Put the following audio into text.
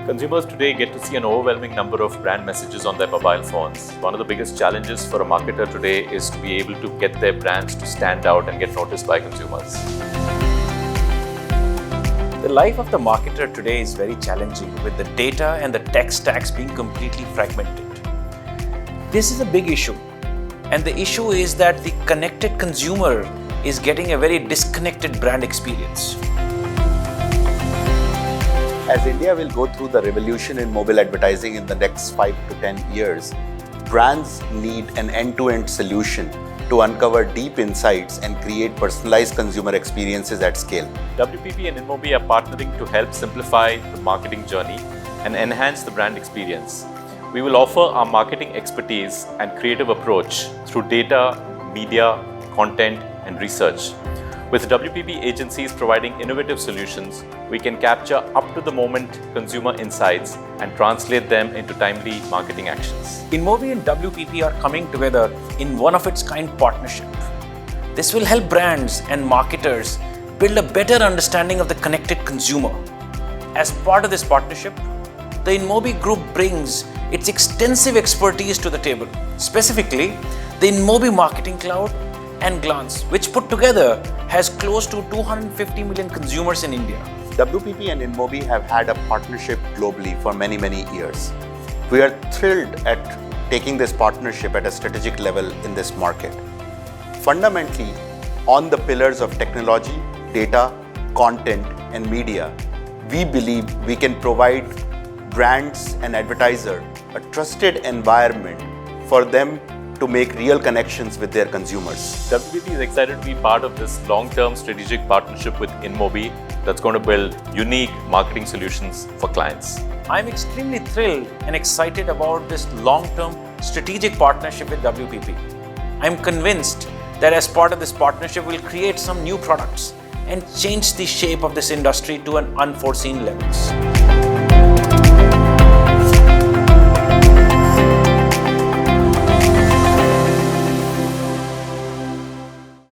Consumers today get to see an overwhelming number of brand messages on their mobile phones. One of the biggest challenges for a marketer today is to be able to get their brands to stand out and get noticed by consumers. The life of the marketer today is very challenging with the data and the tech stacks being completely fragmented. This is a big issue, and the issue is that the connected consumer is getting a very disconnected brand experience. As India will go through the revolution in mobile advertising in the next 5 to 10 years, brands need an end-to-end solution to uncover deep insights and create personalized consumer experiences at scale. WPP and InMobi are partnering to help simplify the marketing journey and enhance the brand experience. We will offer our marketing expertise and creative approach through data, media, content, and research. With WPP agencies providing innovative solutions, we can capture up-to-the-moment consumer insights and translate them into timely marketing actions. InMobi and WPP are coming together in one-of-its-kind partnership. This will help brands and marketers build a better understanding of the connected consumer. As part of this partnership, the InMobi Group brings its extensive expertise to the table, specifically the InMobi Marketing Cloud and Glance, which put together has close to 250 million consumers in India. WPP and InMobi have had a partnership globally for many years. We are thrilled at taking this partnership at a strategic level in this market. Fundamentally, on the pillars of technology, data, content, and media, we believe we can provide brands and advertisers a trusted environment for them to make real connections with their consumers. WPP is excited to be part of this long-term strategic partnership with InMobi that's going to build unique marketing solutions for clients. I'm extremely thrilled and excited about this long-term strategic partnership with WPP. I'm convinced that as part of this partnership, we'll create some new products and change the shape of this industry to an unforeseen levels.